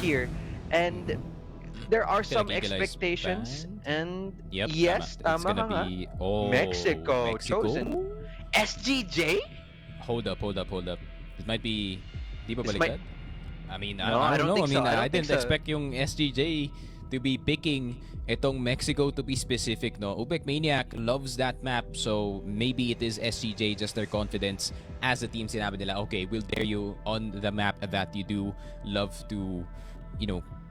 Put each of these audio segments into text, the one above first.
here. And there are some Pinag-eagleize expectations, band. and Yep, yes, tama. It's tama gonna ka nga. be Mexico chosen. SGJ? Hold up. It might be di ba This baliktad? I mean, No, I don't know. think I mean, so. I don't think didn't so. expect yung SGJ to be picking itong Mexico to be specific, no? Ubek Maniac loves that map, so maybe it is SGJ, just their confidence as a team. Sinabi nila, okay, we'll dare you on the map that you do love to,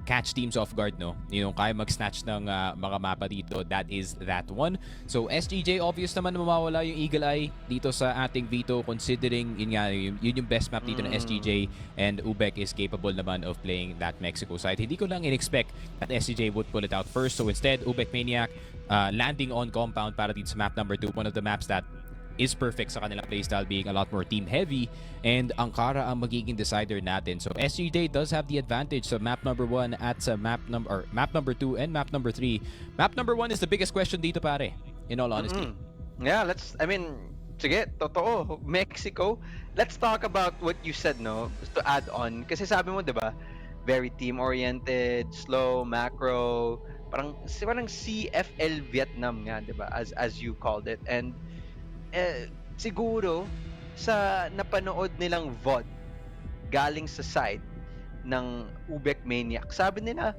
catch teams off guard, no? Kaya mag-snatch ng mga mapa dito. That is that one. So, SGJ, obvious naman na mawawala yung Eagle Eye dito sa ating Vito, considering yun yung best map dito ng SGJ, and Ubek is capable naman of playing that Mexico side. Hindi ko lang in-expect that SGJ would pull it out first. So, instead, Ubek Maniac landing on compound para dito sa map number 2, one of the maps that is perfect sa kanilang playstyle, being a lot more team heavy, and Ankara ang magiging decider natin. So SGJ does have the advantage sa map number 1 at sa map number 2 and map number 3. Map number 1 is the biggest question dito, pare, in all honesty. Yeah, sige, totoo, Mexico. Let's talk about what you said, no? Just to add on, kasi sabi mo, 'di ba? Very team-oriented, slow, macro, parang CFL Vietnam nga, 'di ba? As you called it. And siguro sa napanood nilang VOD galing sa side ng Ubek Maniac, sabi nila,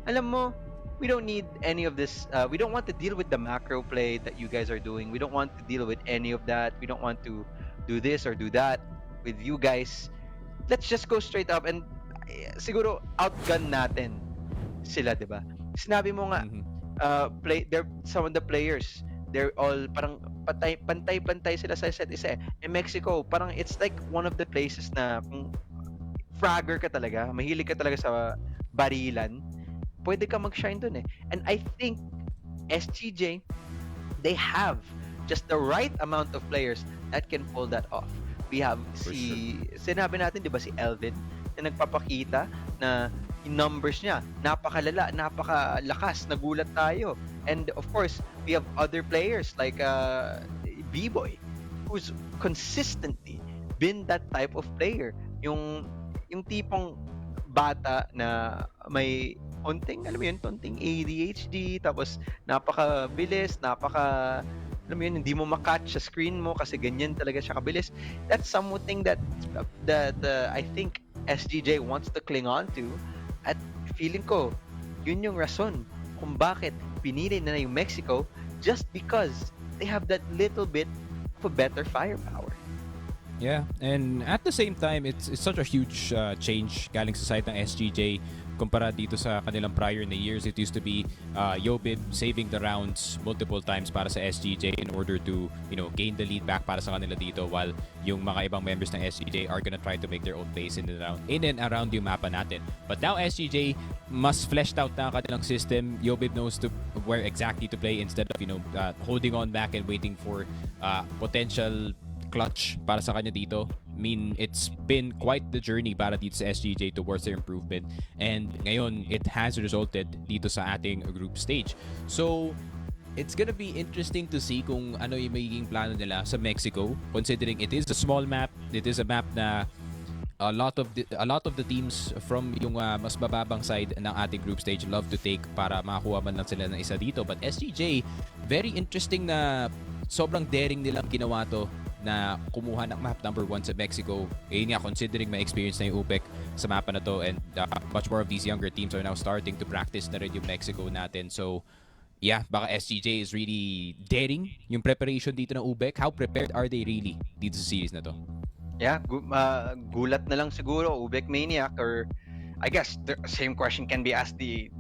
alam mo, we don't need any of this. We don't want to deal with the macro play that you guys are doing. We don't want to deal with any of that. We don't want to do this or do that with you guys. Let's just go straight up, and siguro outgun natin sila, 'di ba? Sinabi mo nga, some of the players, they're all parang pantay-pantay sila sa set isa. In Mexico, parang it's like one of the places na kung fragger ka talaga, mahilig ka talaga sa barilan, pwede ka mag-shine dun eh. And I think SGJ, they have just the right amount of players that can pull that off. We have sinabi natin, di ba, si Elvin, na nagpapakita na yung numbers niya, napakalala, napakalakas, nagulat tayo. And of course, we have other players like B-Boy, who's consistently been that type of player. Yung tipong bata na may konting ADHD, tapos napakabilis, alam mo yun, hindi mo makatch sa screen mo kasi ganyan talaga siya kabilis. That's something that I think SGJ wants to cling on to, at feeling ko yun yung rason kung bakit pinili na yung Mexico, just because they have that little bit of a better firepower. Yeah, and at the same time, it's such a huge change galing sa side ng SGJ kumpara dito sa kanilang prior na years. It used to be Yobib saving the rounds multiple times para sa SGJ in order to, gain the lead back para sa kanila dito, while yung mga ibang members ng SGJ are gonna try to make their own plays in and around yung mapa natin. But now SGJ mas fleshed out na kanilang system. Yobib knows where exactly to play instead of, holding on back and waiting for potential clutch para sa kanya dito. I mean, it's been quite the journey para dito sa SGJ towards their improvement, and ngayon it has resulted dito sa ating group stage. So it's gonna be interesting to see kung ano yung magiging plano nila sa Mexico, considering it is a small map. It is a map na a lot of the teams from yung mas bababang side ng ating group stage love to take para makakuha man lang sila ng isa dito. But SGJ, very interesting na sobrang daring nilang ginawa to na kumuha ng map number 1 sa Mexico. Yun nga, considering may experience na yung Ubek sa mapa na to, and much more of these younger teams are now starting to practice na rin yung Mexico natin. So yeah, baka SGJ is really daring yung preparation dito ng Ubek. How prepared are they really dito sa series na to? Yeah, gulat na lang siguro Ubek Maniac, or I guess the same question can be asked the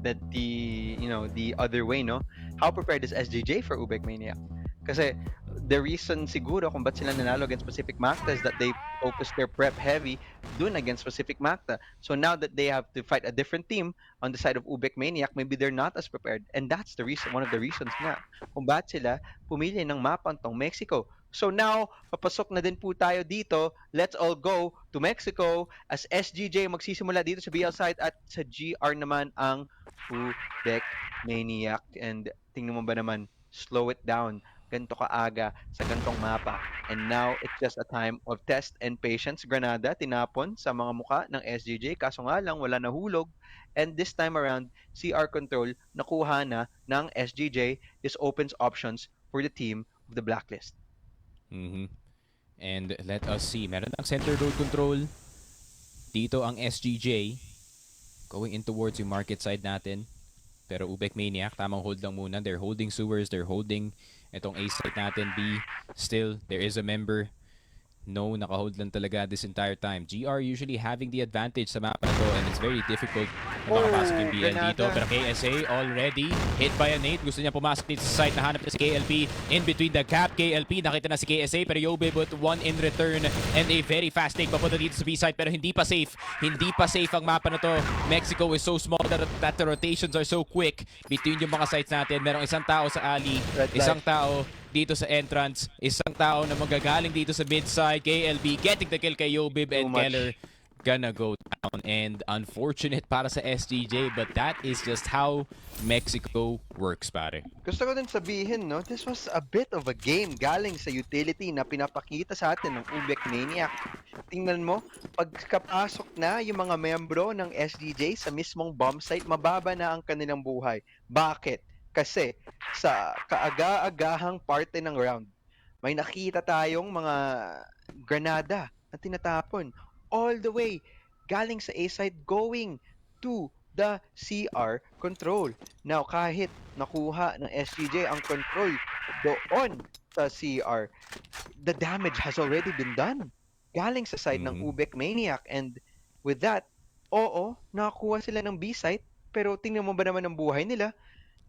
other way, no? How prepared is SGJ for Ubek Maniac? Kasi the reason siguro kung ba't sila nanalo against Pacific Macta is that they focus their prep heavy dun against Pacific Macta. So now that they have to fight a different team on the side of Ubek Maniac, maybe they're not as prepared. And that's the reason, one of the reasons nga kung ba't sila pumili ng mapang tong Mexico. So now, papasok na din po tayo dito. Let's all go to Mexico as SGJ magsisimula dito sa BL side, at sa GR naman ang Ubek Maniac. And tingnan mo ba naman, slow it down. ganito kaaga sa gantong mapa. And now, it's just a time of test and patience. Granada, tinapon sa mga muka ng SGJ, kaso nga lang, wala nahulog. And this time around, CR Control, nakuha na ng SGJ. This opens options for the team of the Blacklist. Mhm. And let us see. Meron ng center road control. Dito ang SGJ. Going in towards yung market side natin. Pero Ubek Maniac, tamang hold lang muna. They're holding sewers. They're holding itong A site natin. B, still, there is a member. No, naka-hold lang talaga this entire time. GR usually having the advantage sa mapa na to and it's very difficult na makapasok yung BL dito. Granada. Pero KSA already hit by a nade. Gusto niya pumasok dito sa site. Nahanap niya si KLP in between the gap. KLP, nakita na si KSA pero Yobe with one in return and a very fast take papunta dito sa B site pero hindi pa safe. Hindi pa safe ang mapa na to. Mexico is so small that the rotations are so quick between yung mga sites natin. Merong isang tao sa alley, Red flag. isang tao dito sa entrance, isang tao na magagaling dito sa mid-side, KLB getting the kill kay Yobib and much. Keller gonna go down. And unfortunate para sa SGJ, but that is just how Mexico works, pare. Gusto ko din sabihin, no, this was a bit of a game galing sa utility na pinapakita sa atin ng Ubek Maniac. Tingnan mo, pagkapasok na yung mga membro ng SDJ sa mismong bomb site, mababa na ang kanilang buhay. Bakit? Kasi sa kaaga-agahang parte ng round, may nakita tayong mga granada na tinatapon all the way galing sa A side going to the CR control. Now, kahit nakuha ng SGJ ang control doon sa CR, the damage has already been done. Galing sa side ng Ubek Maniac. And with that, oo, nakakuha sila ng B site, pero tingnan mo ba naman ang buhay nila?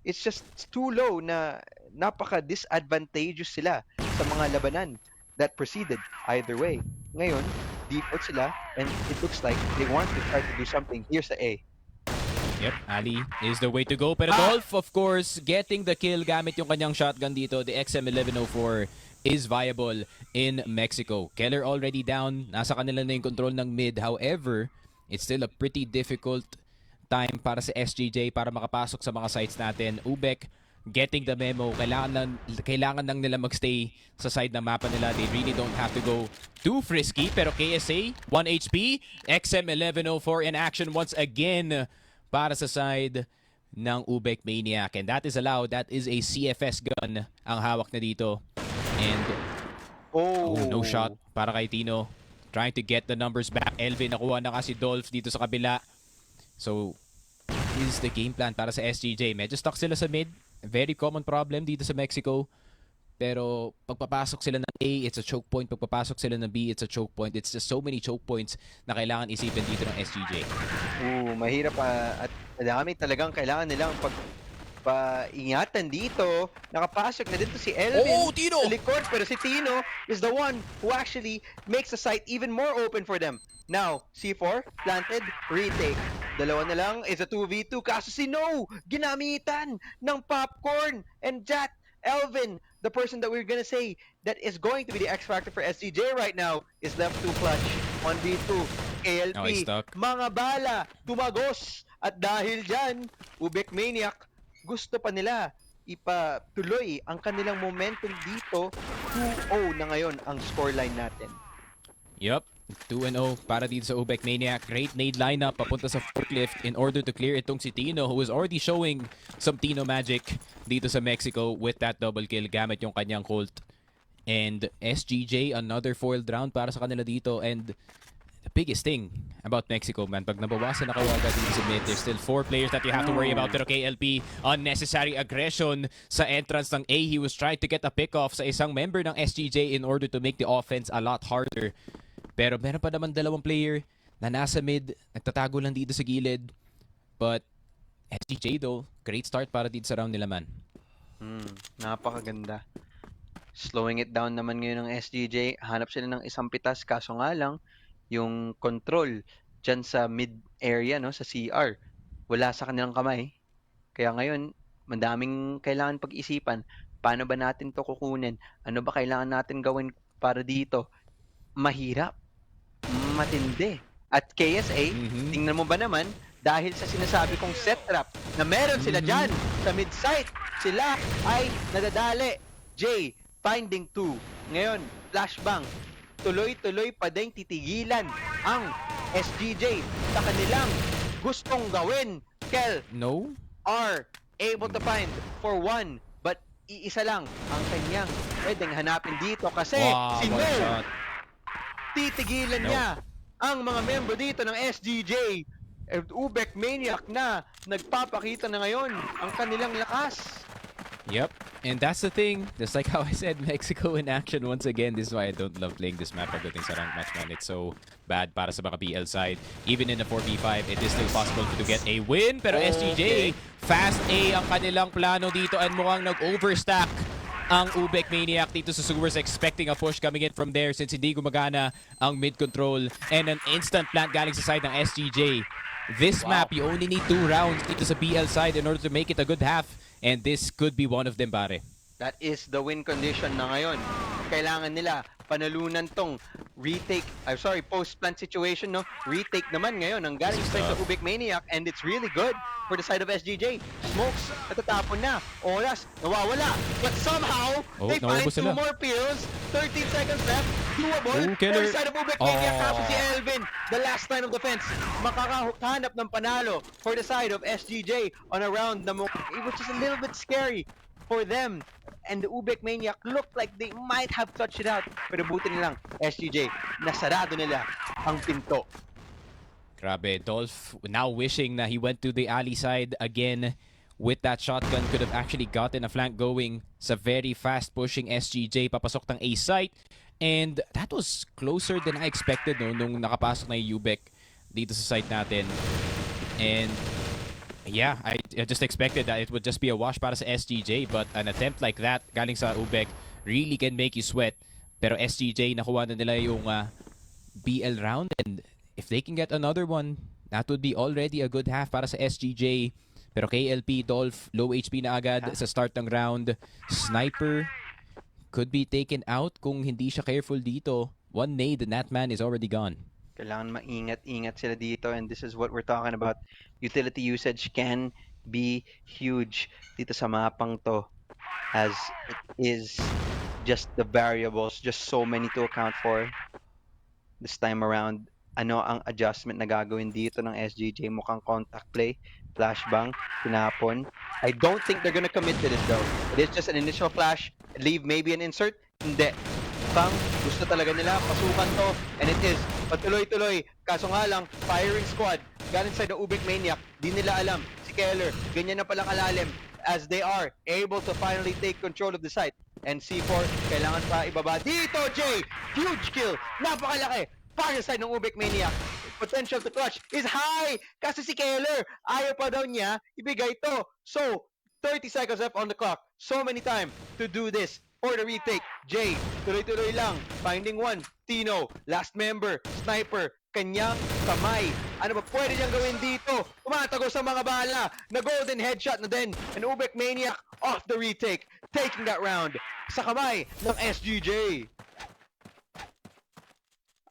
It's just too low na napaka-disadvantageous sila sa mga labanan that proceeded either way. Ngayon, default sila and it looks like they want to try to do something. Here's the A. Yep, Ali is the way to go. Pero Dolph, of course, getting the kill gamit yung kanyang shotgun dito. The XM1104 is viable in Mexico. Keller already down. Nasa kanila na yung control ng mid. However, it's still a pretty difficult time para sa SGJ para makapasok sa mga sites natin. Ubek getting the memo. Kailangan lang nila magstay sa side ng mapa nila. They really don't have to go too frisky. Pero KSA, 1 HP. XM1104 in action once again para sa side ng Ubek Maniac. And that is allowed. That is a CFS gun ang hawak na dito. And no shot para kay Tino. Trying to get the numbers back. Elvin nakuha na kasi Dolph dito sa kabila. So, is the game plan para sa SGJ. Medyo stuck sila sa mid. Very common problem dito sa Mexico. Pero pagpapasok sila ng A, it's a choke point. Pagpapasok sila ng B, it's a choke point. It's just so many choke points na kailangan isipin dito ng SGJ. Mahirap at madami talagang kailangan nilang paingatan dito. Nakapasok na dito si Elvin Tino! sa likod, pero si Tino is the one who actually makes the site even more open for them. Now, C4, planted, retake. Dalawa na lang is a 2v2. Kaso si No, ginamitan ng popcorn. And that, Elvin, the person that we're gonna say that is going to be the X factor for SCJ right now, is left to clutch. 1v2, KLP, Okay, stuck. mga bala, tumagos. At dahil dyan, Ubek Maniac, gusto pa nila ipatuloy ang kanilang momentum dito. 2-0 na ngayon ang scoreline natin. Yup. 2-0 para dito sa Ubek Maniac. Great nade lineup papunta sa forklift in order to clear itong si Tino who is already showing some Tino magic dito sa Mexico with that double kill gamit yung kanyang Colt. And SGJ, another foiled round para sa kanila dito. And the biggest thing about Mexico, man, pag nabawasan na kayo agad dito sa mid, there's still 4 players that you have to worry about. Pero KLP, unnecessary aggression sa entrance ng A. He was trying to get a pick-off sa isang member ng SGJ in order to make the offense a lot harder. Pero meron pa naman dalawang player na nasa mid, nagtatago lang dito sa gilid. But SGJ though, great start para dito sa round nila, man. Napakaganda. Slowing it down naman ngayon ng SGJ. Hanap sila ng isang pitas, kaso nga lang, yung control dyan sa mid area, no, sa CR, wala sa kanilang kamay. Kaya ngayon, madaming kailangan pag-isipan. Paano ba natin to kukunin? Ano ba kailangan natin gawin para dito? Mahirap. Matindi. At KSA, tingnan mo ba naman, dahil sa sinasabi kong set trap na meron sila dyan sa mid-site, sila ay nadadali. Jay, finding 2. Ngayon, flashbang. Tuloy-tuloy pa din titigilan ang SGJ sa kanilang gustong gawin. Kel No? are able to find for 1, but iisa lang ang kanyang pwedeng hanapin dito kasi Wow, si what a No, shot. titigilan No. niya ang mga member dito ng SGJ. Ubek Maniac na nagpapakita na ngayon ang kanilang lakas. Yep. And that's the thing. Just like how I said, Mexico in action once again. This is why I don't love playing this map pagdating sa ranked match, man. It's so bad para sa mga PL side. Even in the 4v5, it is still possible to get a win. Pero SGJ, fast A ang kanilang plano dito and mukhang nag-overstack ang Ubek Maniac dito sa Sewers, expecting a push coming in from there since hindi gumagana ang mid control and an instant plant galing sa side ng SGJ. This map, you only need 2 rounds dito sa BL side in order to make it a good half. And this could be one of them, pare. That is the win condition na ngayon. Kailangan nila panalunan tong post-plant situation, no? Retake naman ngayon ang galing sa side sa Ubek Maniac, and it's really good for the side of SGJ. Smokes, natatapon na. Oras, nawawala. But somehow, they find naubos 2 sila. more pills. 13 seconds left. Doable. Oh, For killer. the side of Ubek Maniac, tapos si Elvin, the last line of defense, makakahanap ng panalo for the side of SGJ on a round na it was just a little bit scary for them. And the Ubek Maniac looked like they might have touched it out. Pero buti nilang SGJ, nasarado nila ang pinto. Grabe, Dolph now wishing na he went to the alley side again with that shotgun. Could have actually gotten a flank going sa very fast pushing SGJ papasok ng A site. And that was closer than I expected, no, nung nakapasok na yung Ubek dito sa site natin. And yeah, I just expected that it would just be a wash para sa SGJ, but an attempt like that galing sa Ubek really can make you sweat. Pero SGJ, nakuha na nila yung BL round, and if they can get another one, that would be already a good half para sa SGJ. Pero KLP, Dolph, low HP na agad sa start ng round. Sniper could be taken out kung hindi siya careful dito. One nade and that man is already gone. Kailangan maingat-ingat sila dito, and this is what we're talking about. Utility usage can be huge dito sa mapang to, as it is just the variables, just so many to account for this time around. Ano ang adjustment na gagawin dito ng SGJ? Mukhang contact play, flashbang, tinapon. I don't think they're gonna commit to this though. It is just an initial flash, leave maybe an insert. Hindi. Pang gusto talaga nila pasukan to, and it is patuloy-tuloy. Kaso nga lang, firing squad galing sa the Ubek Maniac, di nila alam si Keller, ganyan na pala kalalim, as they are able to finally take control of the site. And C4, kailangan pa ibaba dito. Jay, huge kill, napakalaki para sa side ng Ubek Maniac. Potential to clutch is high kasi si Keller, ayaw pa daw niya ibigay to. So 30 seconds left on the clock, so many time to do this for the retake. Jay, tuloy-tuloy lang, finding 1. Tino, last member, sniper, kanyang kamay. Ano ba pwede niyang gawin dito? Umatago sa mga bala, na golden headshot na din. And Ubek Maniac off the retake, taking that round sa kamay ng SGJ.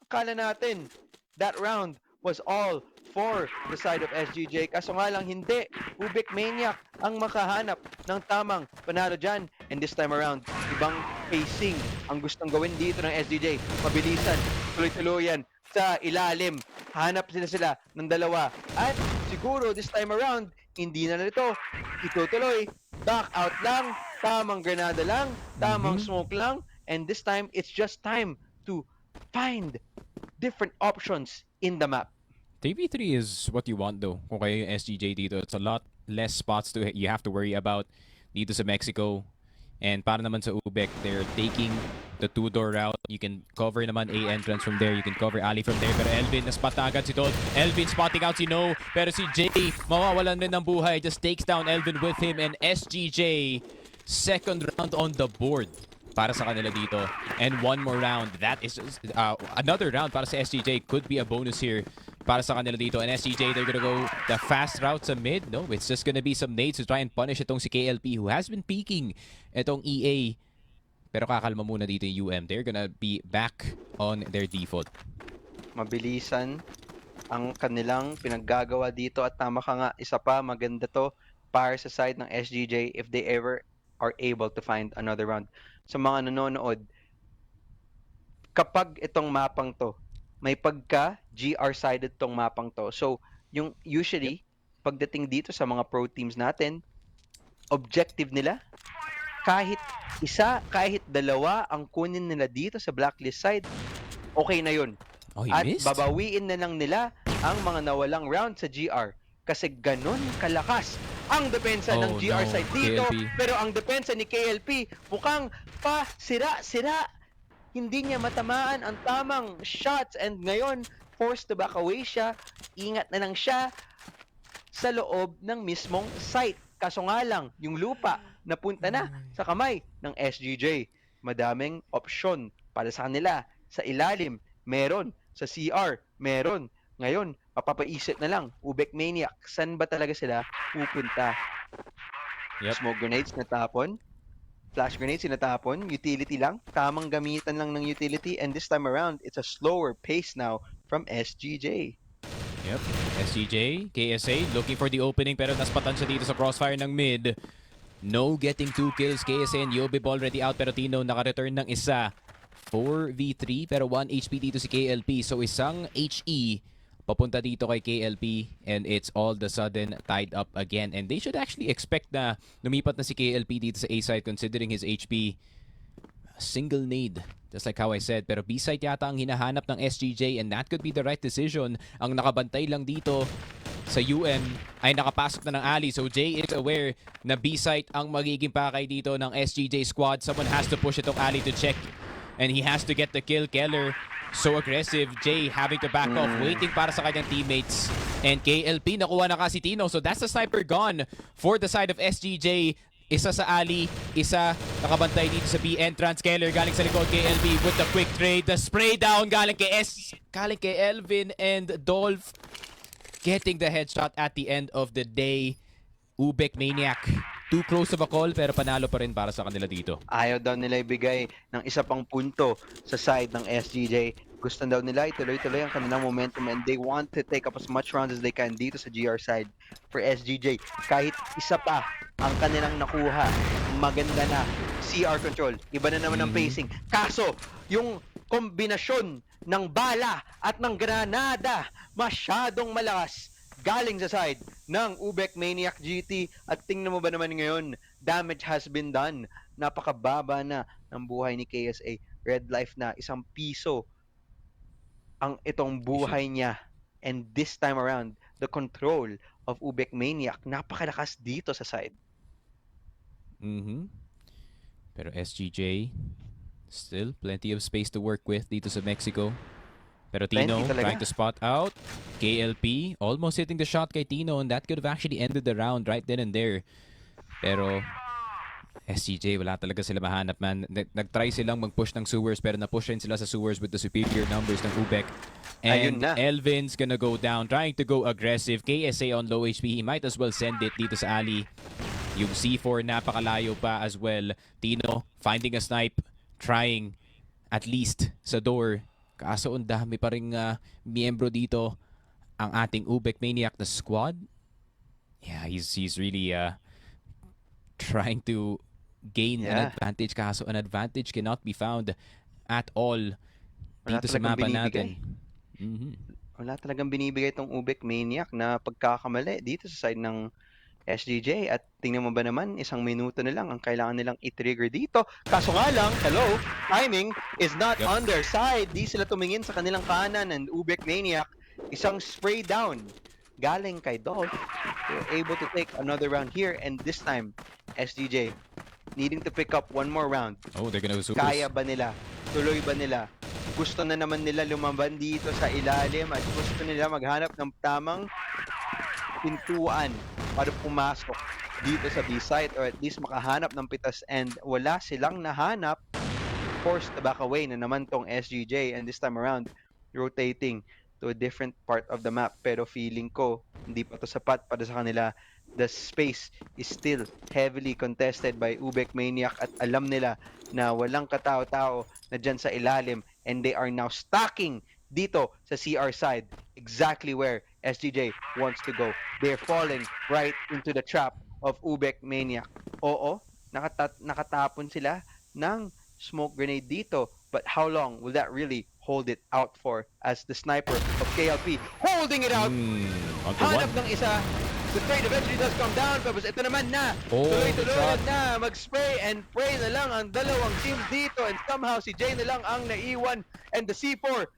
Akala natin, that round was all for the side of SGJ. Kaso nga lang hindi. Ubek Maniac ang makahanap ng tamang panalo dyan. And this time around, ibang pacing ang gustong gawin dito ng SGJ. Mabilisan, tuloy-tuloyan sa ilalim. Hanap sila ng dalawa. At siguro this time around, hindi na nito itutuloy. Back out lang, tamang granada lang, tamang smoke lang. And this time, it's just time to find different options in the map. 3v3 is what you want though. Kung kayo yung SGJ dito, it's a lot less spots to you have to worry about dito sa Mexico. And para naman sa Ubek, they're taking the 2-door route. You can cover naman A entrance from there. You can cover alley from there. Pero Elvin, na-spot na agad si Todd. Elvin spotting out si No. Pero si Jay, mawawalan rin ng buhay. Just takes down Elvin with him. And SGJ, second round on the board para sa kanila dito. And one more round. That is another round para sa SGJ. Could be a bonus here para sa kanila dito. And SGJ, they're gonna go the fast route sa mid. No, it's just gonna be some nades to try and punish itong si KLP who has been peeking itong EA. Pero kakalma muna dito yung UM. They're gonna be back on their default. Mabilisan ang kanilang pinaggagawa dito, at tama ka nga, isa pa maganda to para sa side ng SGJ if they ever are able to find another round. Sa mga nanonood, kapag itong mapang to, may pagka GR-sided tong mapang to. So, yung Yep. usually, pagdating dito sa mga pro teams natin, objective nila, kahit isa, kahit dalawa ang kunin nila dito sa blacklist side, okay na yun. Oh, he At missed? babawiin na lang nila ang mga nawalang round sa GR. Kasi ganun kalakas ang depensa ng Oh, GR no. side dito. KLP. Pero ang depensa ni KLP mukhang pa sira-sira. Hindi niya matamaan ang tamang shots and ngayon forced to back away siya. Ingat na lang siya sa loob ng mismong site. Kaso nga lang, yung lupa napunta na sa kamay ng SGJ. Madaming opsyon para sa kanila. Sa ilalim, meron. Sa CR, meron. Ngayon, mapapaisip na lang, Ubek Maniac, saan ba talaga sila pupunta? Yep. Smoke grenades natapon, flash grenades sinatapon, utility lang, tamang gamitan lang ng utility, and this time around, it's a slower pace now from SGJ. Yep. SCJ, KSA, looking for the opening pero naspatan siya dito sa crossfire ng mid. No getting 2 kills. KSA and Yobib already out pero Tino naka-return ng isa. 4v3 pero 1 HP dito si KLP. So isang HE papunta dito kay KLP and it's all the sudden tied up again. And they should actually expect na lumipat na si KLP dito sa A side considering his HP. Single nade, just like how I said. Pero B-side yata ang hinahanap ng SGJ and that could be the right decision. Ang nakabantay lang dito sa UM ay nakapasok na ng alley. So Jay is aware na B-side ang magiging pakay dito ng SGJ squad. Someone has to push itong alley to check and he has to get the kill. Keller so aggressive. Jay having to back off, waiting para sa kanyang teammates. And KLP nakuha na kasi Tino. So that's the sniper gone for the side of SGJ. Isa sa alley, isa nakabantay dito sa B entrance. Keller galing sa likod kay LV with the quick trade. The spray down galing kay Elvin and Dolph getting the headshot at the end of the day. Ubek Maniac. Too close of a call pero panalo pa rin para sa kanila dito. Ayaw daw nila ibigay ng isa pang punto sa side ng SGJ. Gusto daw nila ituloy-tuloy ang kanilang momentum and they want to take up as much rounds as they can dito sa GR side for SGJ. Kahit isa pa ang kanilang nakuha, maganda na. CR control, iba na naman ang pacing. Kaso, yung kombinasyon ng bala at ng granada masyadong malakas galing sa side ng Ubek Maniac GT. At tingnan mo ba naman ngayon, damage has been done. Napakababa na ng buhay ni KSA. Red life na, 1 piso ang itong buhay niya. And this time around, the control of Ubek Maniac, napakalakas dito sa side. Pero SGJ, still plenty of space to work with dito sa Mexico. Pero Tino Plenty talaga. trying to spot out. KLP almost hitting the shot kay Tino and that could have actually ended the round right then and there. Pero SGJ, wala talaga sila mahanap, man. Nag-try silang mag-push ng sewers pero na-push rin sila sa sewers with the superior numbers ng Ubek. Ayun And na. Elvin's gonna go down, trying to go aggressive. KSA on low HP, he might as well send it dito sa alley. Yung C4 napakalayo pa as well. Tino finding a snipe, trying at least sa door. Kaso ang dami pa ring miyembro dito ang ating Ubek Maniac na squad. Yeah, he's really trying to gain an advantage. Kaso an advantage cannot be found at all Wala dito sa talagang mapa binibigay. natin. Wala talagang binibigay itong Ubek Maniac na pagkakamali dito sa side ng SGJ. At tingnan mo ba naman, 1 minuto na lang ang kailangan nilang i-trigger dito. Kaso nga lang, timing is not on their side. Di sila tumingin sa kanilang kanan and Ubek Maniac, isang spray down galing kay Dolph. They're able to take another round here and this time, SGJ needing to pick up 1 more round. Oh, they're gonna super. Kaya ba nila? Tuloy ba nila? Gusto na naman nila lumaban dito sa ilalim at gusto nila maghanap ng tamang pintuan para pumasok dito sa B-side or at least makahanap ng pitas and wala silang nahanap. Forced to back away na naman tong SGJ and this time around rotating to a different part of the map pero feeling ko hindi pa to sapat para sa kanila. The space is still heavily contested by Ubek Maniac at alam nila na walang katao-tao na dyan sa ilalim and they are now stacking dito sa CR side exactly where SGJ wants to go. They're falling right into the trap of Ubek Maniac. Oo, nakatapon sila ng smoke grenade dito. But how long will that really hold it out for as the sniper of KLP holding it out? On the one. Hanap ng isa. The trade eventually does come down. Tapos ito naman na. Oh, Tuloy-tuloy good shot. na. Mag-spray and pray na lang ang dalawang team dito. And somehow si Jay na lang ang naiwan. And the C4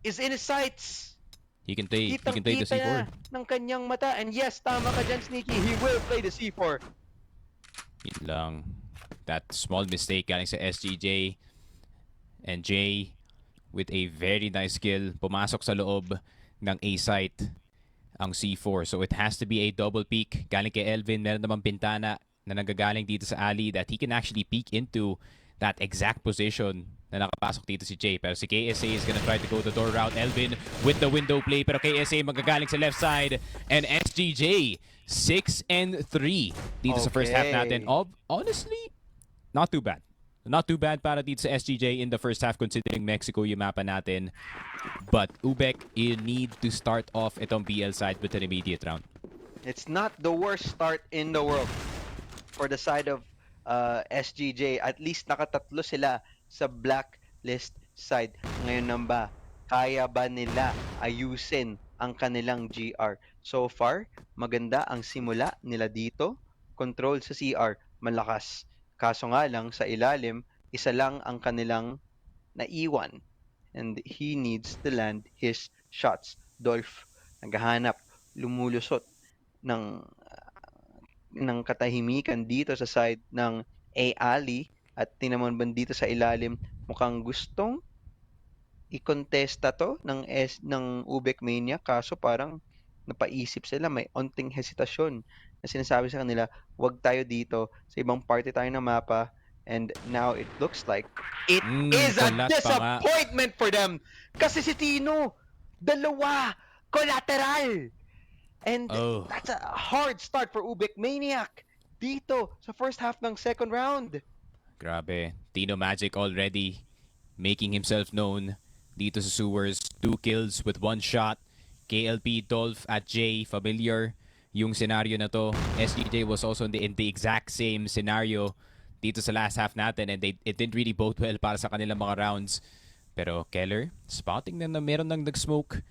is in his sights. He can play the Kitang-kita C4. na ng kanyang mata. And yes, tama ka dyan, Sneaky. He will play the C4. Yun lang. That small mistake galing sa SGJ. And Jay, with a very nice skill, pumasok sa loob ng A site ang C4. So it has to be a double peek. Galing kay Elvin, meron namang bintana na nagagaling dito sa alley that he can actually peek into that exact position na nakapasok dito si Jay. Pero si KSA is gonna try to go the door route. Elvin with the window play. Pero KSA magagaling sa left side. And SGJ, 6 and 3 dito sa first half natin. Honestly, not too bad. Not too bad para dito sa SGJ in the first half considering Mexico yung mapa natin. But Ubek, you need to start off itong BL side with an immediate round. It's not the worst start in the world for the side of SGJ. At least nakatatlo sila sa blacklist side. Ngayon nang ba, kaya ba nila ayusin ang kanilang GR? So far, maganda ang simula nila dito. Control sa CR, malakas. Kaso nga lang, sa ilalim, isa lang ang kanilang naiwan. And he needs to land his shots. Dolph, naghahanap, lumulusot ng katahimikan dito sa side ng A-Ali. At tinamon ba dito sa ilalim, mukhang gustong i-contesta to ng Ubek Mania. Kaso parang napaisip sila, may onting hesitasyon na sinasabi sa kanila, wag tayo dito, sa ibang party tayo ng mapa. And now it looks like it is a kulat pa nga. disappointment for them. Kasi si Tino, dalawa, collateral. And that's a hard start for Ubek Maniac dito sa first half ng second round. Grabe. Tino Magic already making himself known dito sa sewers. 2 kills with 1 shot. KLP, Dolph at Jay, familiar yung scenario na to. SGJ was also in the exact same scenario dito sa last half natin and it didn't really bode well para sa kanilang mga rounds. Pero Keller, spotting na meron nang nag-smoke.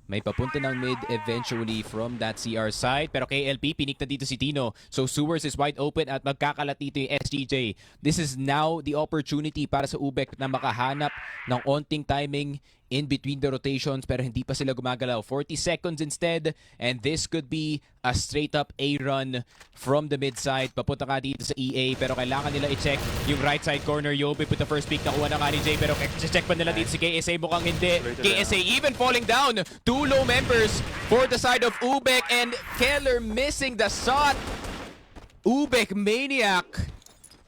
May papunta ng mid eventually from that CR side. Pero KLP, pinik na dito si Tino. So Sewers is wide open at magkakalat dito yung SGJ. This is now the opportunity para sa Ubek na makahanap ng onting timing in between the rotations pero hindi pa sila gumagalaw. 40 seconds instead and this could be a straight up A run from the mid side. Papunta nga dito sa EA pero kailangan nila i-check yung right side corner. Yobi with the first pick. Nakuha na nga ni Jay pero check pa nila dito si KSA. Mukhang hindi. KSA even falling down. 2 low members for the side of Ubek and Keller missing the shot. Ubek Maniac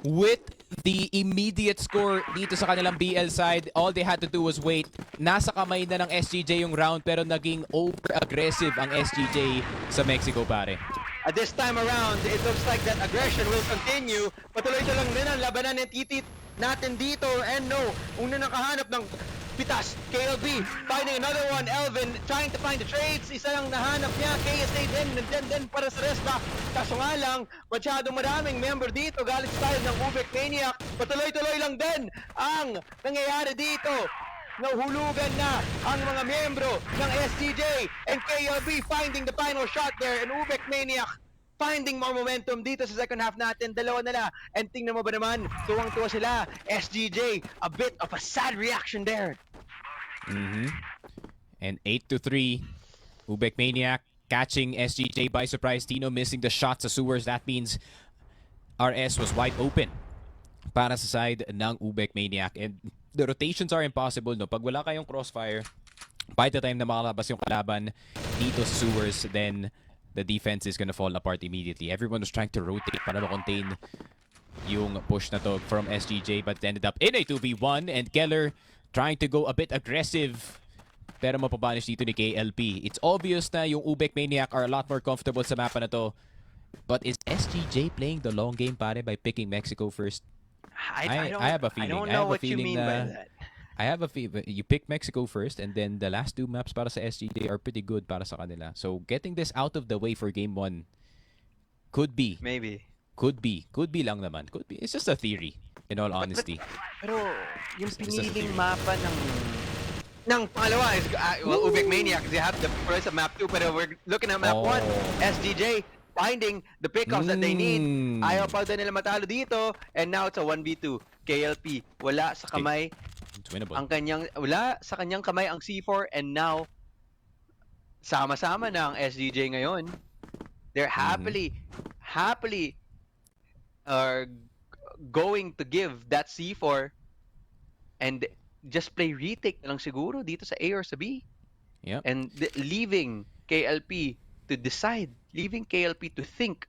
with the immediate score dito sa kanilang BL side. All they had to do was wait. Nasa kamay na ng SGJ yung round pero naging over-aggressive ang SGJ sa Mexico, pare. At this time around, it looks like that aggression will continue. Patuloy-tuloy lang din ang labanan ng titit natin dito. And no, una nakahanap ng pitas. KLB finding another one. Elvin trying to find the trades. Isa lang nahanap niya. KSA din, nandyan din para sa resta. Kaso nga lang, masyadong maraming member dito. Galing sa side ng Ubek Maniac. Patuloy-tuloy lang din ang nangyayari dito. Nahulugan na ang mga miyembro ng STJ and KLB finding the final shot there and Ubek Maniac finding more momentum dito sa second half natin. Dalawa na lang. And tingnan mo ba naman, tuwang-tuwa sila. SGJ, a bit of a sad reaction there. And 8-3, Ubek Maniac catching SGJ by surprise. Tino missing the shots sa sewers. That means RS was wide open para sa side ng Ubek Maniac. And the rotations are impossible, no? Pag wala kayong crossfire, by the time na makalabas yung kalaban dito sa sewers, then the defense is gonna fall apart immediately. Everyone was trying to rotate para ma-contain yung push na to from SGJ but ended up in a 2v1 and Keller trying to go a bit aggressive pero mapabanish dito ni KLP. It's obvious na yung Ubek Maniac are a lot more comfortable sa mapa na to. But is SGJ playing the long game, pare, by picking Mexico first? I have a feeling. I don't know what you mean by that. I have a feeling you pick Mexico first and then the last 2 maps para sa SGJ are pretty good para sa kanila. So getting this out of the way for game 1 could be Maybe. Could be lang naman. Could be. It's just a theory, in all honesty. Pero yung It's just a piniling theory. mapa ng pangalawa is Ubek Maniac. They have the first map 2, pero we're looking at map 1. Oh. SGJ finding the pickoffs that they need. Mm. Ayaw pa daw nila matalo dito, and now it's a 1v2. KLP wala sa kamay It's winnable. wala sa kanyang kamay ang C4, and now sama-sama na ang SGJ ngayon. They're happily are going to give that C4 and just play retake na lang siguro dito sa A or sa B. Yep. And leaving KLP to decide, leaving KLP to think,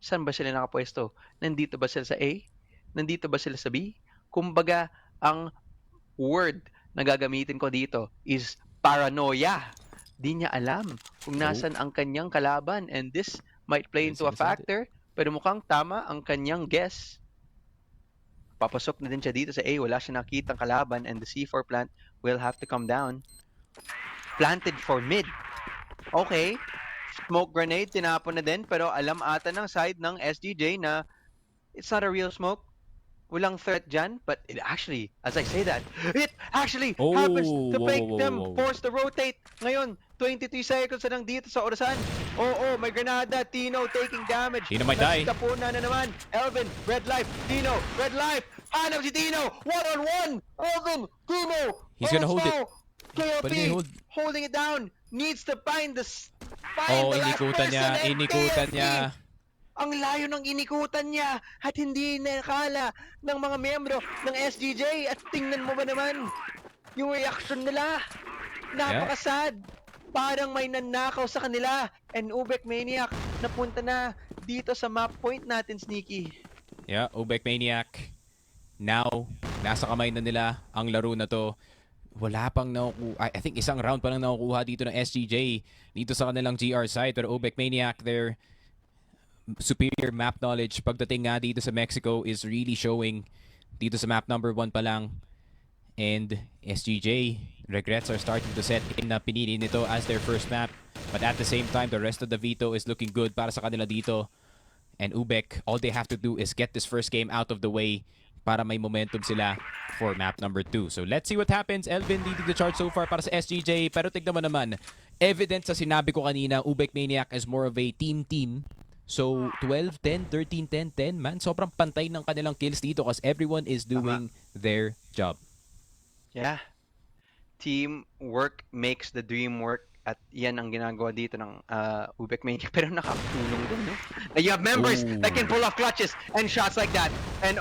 saan ba sila nakapwesto? Nandito ba sila sa A? Nandito ba sila sa B? Kumbaga, ang word na gagamitin ko dito is paranoia. Di niya alam kung nasan ang kanyang kalaban, and this might play into a factor, pero mukhang tama ang kanyang guess. Papasok na din siya dito sa A, wala siya nakitang kalaban, and the C4 plant will have to come down. Planted for mid. Okay. Smoke grenade, tinapon na din, pero alam ata ng side ng SGJ na it's not a real smoke. Walang threat dyan, but it actually, as I say that, it actually happens to make them force to rotate. Ngayon, 23 seconds na lang dito sa orasan. Oo, may granada. Tino taking damage. Tino might die. Nagtapunan na naman. Elvin, red life. Tino, red life. Hanap si Tino. One-on-one. Elvin, Tino. He's gonna hold it. KLP, But he holding it down. Needs to find the Oh, last inikutan niya. person, and Inikutan KLP, niya. ang layo ng inikutan niya at hindi nakala ng mga miyembro ng SGJ. At tingnan mo ba naman yung reaction nila? Napakasad. Parang may nanakaw sa kanila. And Ubek Maniac napunta na dito sa map point natin, Sneaky. Yeah, Ubek Maniac. Now, nasa kamay na nila ang laro na to. Wala pang nakukuha. I think isang round pa lang nakukuha dito ng SGJ dito sa kanilang GR side. Pero Ubek Maniac, their superior map knowledge pagdating nga dito sa Mexico is really showing dito sa map number 1 pa lang. And SGJ, regrets are starting to set in na pinili nito as their first map. But at the same time, the rest of the veto is looking good para sa kanila dito. And Ubek, all they have to do is get this first game out of the way para may momentum sila for map number 2. So let's see what happens. Elvin leading the charge so far para sa SGJ. Pero tignan mo naman, evidence sa sinabi ko kanina, Ubek Maniac is more of a team. So 12, 10, 13, 10, 10, man. Sobrang pantay ng kanilang kills dito because everyone is doing their job. Yeah. Teamwork makes the dream work. At yan ang ginagawa dito ng Ubek Maniac. Pero nakatulong din, no? You have members that can pull off clutches and shots like that. And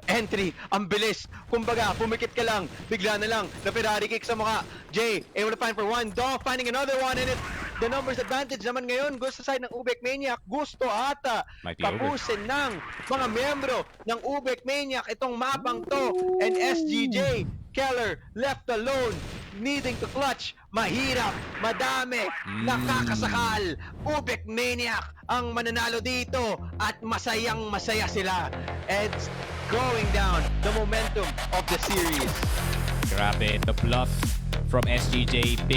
entry, ang bilis. Kumbaga, pumikit ka lang, bigla na lang, na Ferrari kick sa mukha. Jay, able to find for one. Dog finding another one. And the numbers advantage naman ngayon. Gusto side ng Ubek Maniac. Gusto ata Might be over. tapusin ng mga miyembro ng Ubek Maniac itong mapang to. And SGJ, Keller, left alone, needing to clutch. Mahirap, madami, nakakasakal. Ubek Maniac ang mananalo dito at masayang-masaya sila. It's going down the momentum of the series. Grabe, the bluff from SGJ. Big